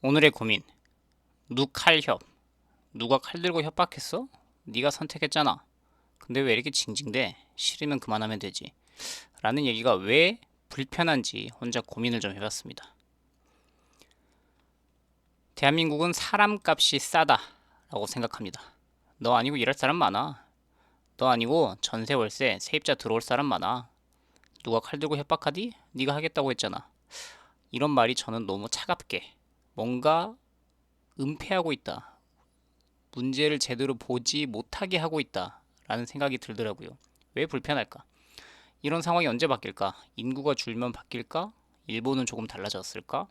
오늘의 고민. 누칼협. 누가 칼 들고 협박했어? 네가 선택했잖아. 근데 왜 이렇게 징징대? 싫으면 그만하면 되지. 라는 얘기가 왜 불편한지 혼자 고민을 좀 해봤습니다. 대한민국은 사람값이 싸다 라고 생각합니다. 너 아니고 일할 사람 많아. 너 아니고 전세 월세 세입자 들어올 사람 많아. 누가 칼 들고 협박하디? 네가 하겠다고 했잖아. 이런 말이 저는 너무 차갑게 뭔가 은폐하고 있다. 문제를 제대로 보지 못하게 하고 있다 라는 생각이 들더라고요. 왜 불편할까? 이런 상황이 언제 바뀔까? 인구가 줄면 바뀔까? 일본은 조금 달라졌을까?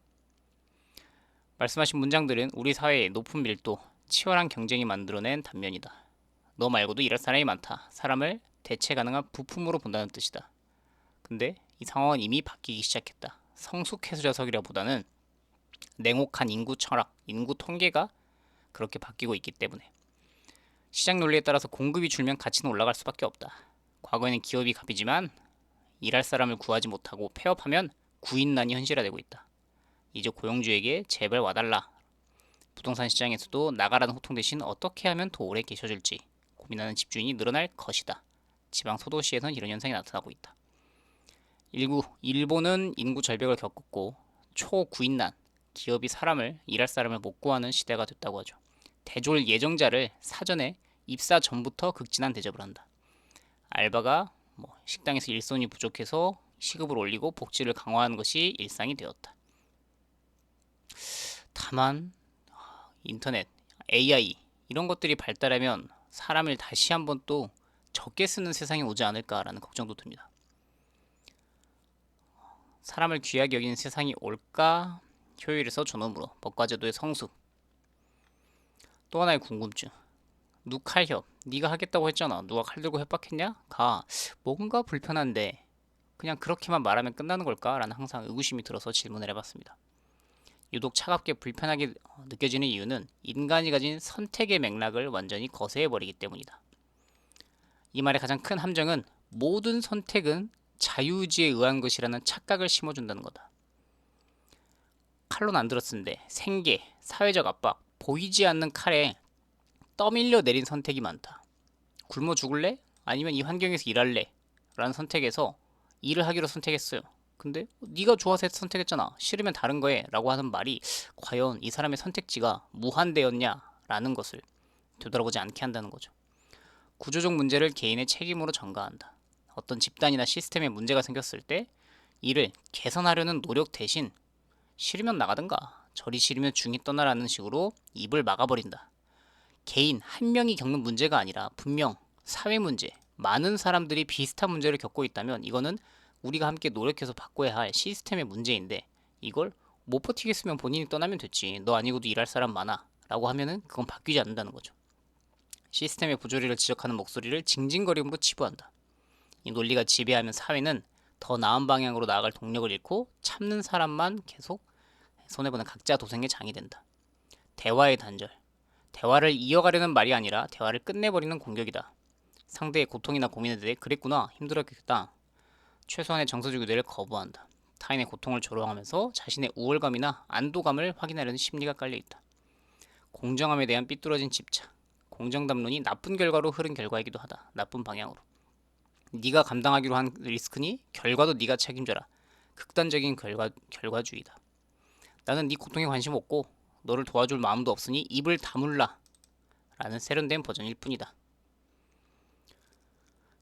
말씀하신 문장들은 우리 사회의 높은 밀도, 치열한 경쟁이 만들어낸 단면이다. 너 말고도 일할 사람이 많다. 사람을 대체 가능한 부품으로 본다는 뜻이다. 근데 이 상황은 이미 바뀌기 시작했다. 성숙해져서기라보다는 냉혹한 인구 철학, 인구 통계가 그렇게 바뀌고 있기 때문에 시장 논리에 따라서 공급이 줄면 가치는 올라갈 수밖에 없다. 과거에는 기업이 갑이지만 일할 사람을 구하지 못하고 폐업하면 구인난이 현실화되고 있다. 이제 고용주에게 제발 와달라. 부동산 시장에서도 나가라는 호통 대신 어떻게 하면 더 오래 계셔줄지 고민하는 집주인이 늘어날 것이다. 지방 소도시에선 이런 현상이 나타나고 있다. 일본은 인구 절벽을 겪었고 초구인난, 기업이 일할 사람을 못 구하는 시대가 됐다고 하죠. 대졸 예정자를 사전에 입사 전부터 극진한 대접을 한다. 알바가 식당에서 일손이 부족해서 시급을 올리고 복지를 강화하는 것이 일상이 되었다. 다만 인터넷, AI 이런 것들이 발달하면 사람을 다시 한번 또 적게 쓰는 세상이 오지 않을까라는 걱정도 듭니다. 사람을 귀하게 여기는 세상이 올까? 효율에서 존엄으로 법과제도의 성숙. 또 하나의 궁금증. 누칼협. 네가 하겠다고 했잖아. 누가 칼 들고 협박했냐? 뭔가 불편한데 그냥 그렇게만 말하면 끝나는 걸까? 라는 항상 의구심이 들어서 질문을 해봤습니다. 유독 차갑게 불편하게 느껴지는 이유는 인간이 가진 선택의 맥락을 완전히 거세해버리기 때문이다. 이 말의 가장 큰 함정은 모든 선택은 자유의지에 의한 것이라는 착각을 심어준다는 거다. 칼로는 안 들었는데 생계, 사회적 압박, 보이지 않는 칼에 떠밀려 내린 선택이 많다. 굶어 죽을래? 아니면 이 환경에서 일할래? 라는 선택에서 일을 하기로 선택했어요. 근데 네가 좋아서 선택했잖아. 싫으면 다른 거해. 라고 하는 말이 과연 이 사람의 선택지가 무한대였냐? 라는 것을 되돌아보지 않게 한다는 거죠. 구조적 문제를 개인의 책임으로 전가한다. 어떤 집단이나 시스템에 문제가 생겼을 때 이를 개선하려는 노력 대신 싫으면 나가든가 저리 싫으면 중이 떠나라는 식으로 입을 막아버린다. 개인 한 명이 겪는 문제가 아니라 분명 사회 문제, 많은 사람들이 비슷한 문제를 겪고 있다면 이거는 우리가 함께 노력해서 바꿔야 할 시스템의 문제인데 이걸 못 버티겠으면 본인이 떠나면 됐지. 너 아니고도 일할 사람 많아. 라고 하면은 그건 바뀌지 않는다는 거죠. 시스템의 부조리를 지적하는 목소리를 징징거림으로 치부한다. 이 논리가 지배하면 사회는 더 나은 방향으로 나아갈 동력을 잃고 참는 사람만 계속 손해보는 각자 도생의 장이 된다. 대화의 단절. 대화를 이어가려는 말이 아니라 대화를 끝내버리는 공격이다. 상대의 고통이나 고민에 대해 그랬구나, 힘들었겠다. 최소한의 정서적 유대를 거부한다. 타인의 고통을 조롱하면서 자신의 우월감이나 안도감을 확인하려는 심리가 깔려있다. 공정함에 대한 삐뚤어진 집착. 공정담론이 나쁜 결과로 흐른 결과이기도 하다. 나쁜 방향으로. 네가 감당하기로 한 리스크니 결과도 네가 책임져라. 극단적인 결과주의다. 나는 네 고통에 관심 없고 너를 도와줄 마음도 없으니 입을 다물라 라는 세련된 버전일 뿐이다.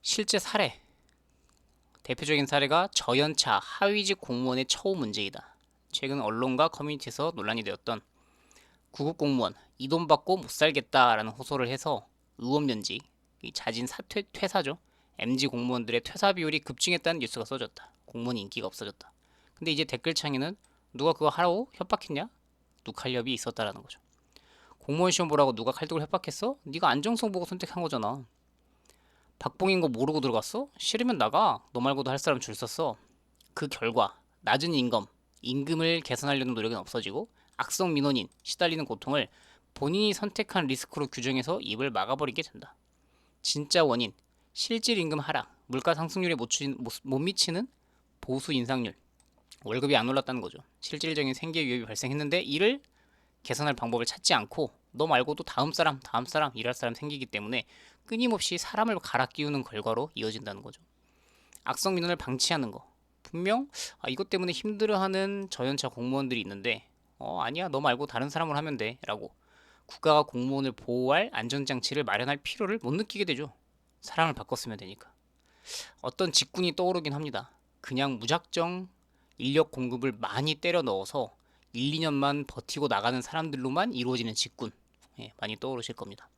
실제 사례. 대표적인 사례가 저연차 하위직 공무원의 처우 문제이다. 최근 언론과 커뮤니티에서 논란이 되었던 구급 공무원 이 돈 받고 못 살겠다라는 호소를 해서 의원면직, 자진 퇴사죠. MZ 공무원들의 퇴사 비율이 급증했다는 뉴스가 써졌다. 공무원 인기가 없어졌다. 근데 이제 댓글창에는 누가 그거 하라고 협박했냐? 누칼협이 있었다라는 거죠. 공무원 시험 보라고 누가 칼 들고 협박했어? 네가 안정성 보고 선택한 거잖아. 박봉인 거 모르고 들어갔어? 싫으면 나가. 너 말고도 할 사람 줄 섰어. 그 결과 낮은 임금을 개선하려는 노력은 없어지고 악성 민원인, 시달리는 고통을 본인이 선택한 리스크로 규정해서 입을 막아버리게 된다. 진짜 원인, 실질 임금 하락, 물가 상승률에 못 미치는 보수 인상률, 월급이 안 올랐다는 거죠. 실질적인 생계 위협이 발생했는데 이를 개선할 방법을 찾지 않고 너 말고도 다음 사람, 다음 사람, 일할 사람 생기기 때문에 끊임없이 사람을 갈아 끼우는 결과로 이어진다는 거죠. 악성 민원을 방치하는 거. 분명 이것 때문에 힘들어하는 저연차 공무원들이 있는데 아니야 너 말고 다른 사람을 하면 돼 라고 국가가 공무원을 보호할 안전장치를 마련할 필요를 못 느끼게 되죠. 사람을 바꿨으면 되니까. 어떤 직군이 떠오르긴 합니다. 그냥 무작정 인력 공급을 많이 때려 넣어서 1, 2년만 버티고 나가는 사람들로만 이루어지는 직군. 예, 많이 떠오르실 겁니다.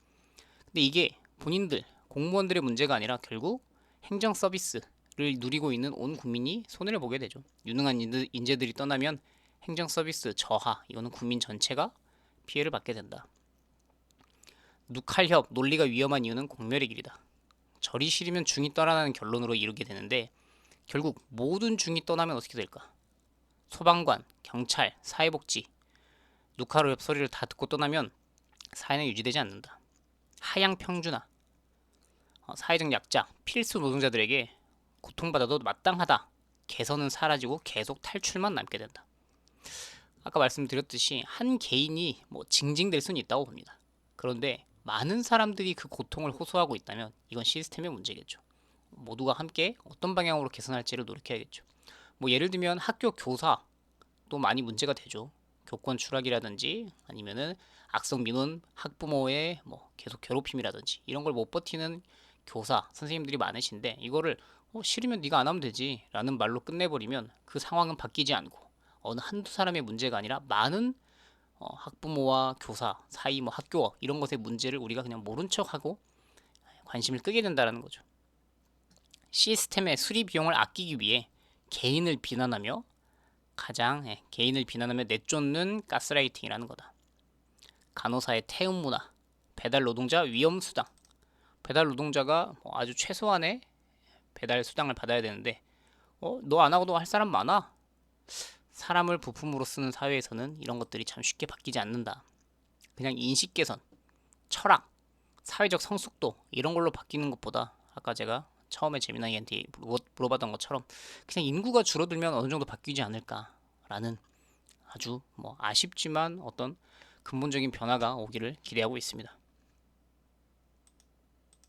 근데 이게 본인들, 공무원들의 문제가 아니라 결국 행정 서비스를 누리고 있는 온 국민이 손해를 보게 되죠. 유능한 인재들이 떠나면 행정 서비스 저하, 이거는 국민 전체가 피해를 받게 된다. 누칼협, 논리가 위험한 이유는 공멸의 길이다. 절이 싫으면 중이 떠나는 결론으로 이르게 되는데 결국 모든 중이 떠나면 어떻게 될까? 소방관, 경찰, 사회복지, 누칼협 소리를 다 듣고 떠나면 사회는 유지되지 않는다. 하향 평준화, 사회적 약자, 필수 노동자들에게 고통받아도 마땅하다. 개선은 사라지고 계속 탈출만 남게 된다. 아까 말씀드렸듯이 한 개인이 징징댈 수는 있다고 봅니다. 그런데 많은 사람들이 그 고통을 호소하고 있다면 이건 시스템의 문제겠죠. 모두가 함께 어떤 방향으로 개선할지를 노력해야겠죠. 예를 들면 학교 교사도 많이 문제가 되죠. 교권 추락이라든지 아니면은 악성 민원, 학부모의 계속 괴롭힘이라든지 이런 걸 못 버티는 교사, 선생님들이 많으신데 이거를 싫으면 네가 안 하면 되지 라는 말로 끝내버리면 그 상황은 바뀌지 않고 어느 한두 사람의 문제가 아니라 많은 학부모와 교사 사이 학교 이런 것의 문제를 우리가 그냥 모른 척하고 관심을 끄게 된다는 거죠. 시스템의 수리 비용을 아끼기 위해 개인을 비난하며 개인을 비난하며 내쫓는 가스라이팅이라는 거다. 간호사의 태움 문화, 배달 노동자 위험 수당. 배달 노동자가 아주 최소한의 배달 수당을 받아야 되는데 너 안 하고도 할 사람 많아. 사람을 부품으로 쓰는 사회에서는 이런 것들이 참 쉽게 바뀌지 않는다. 그냥 인식 개선, 철학, 사회적 성숙도 이런 걸로 바뀌는 것보다 아까 제가 처음에 재미나이한테 물어봤던 것처럼 그냥 인구가 줄어들면 어느 정도 바뀌지 않을까라는 아주 아쉽지만 어떤 근본적인 변화가 오기를 기대하고 있습니다.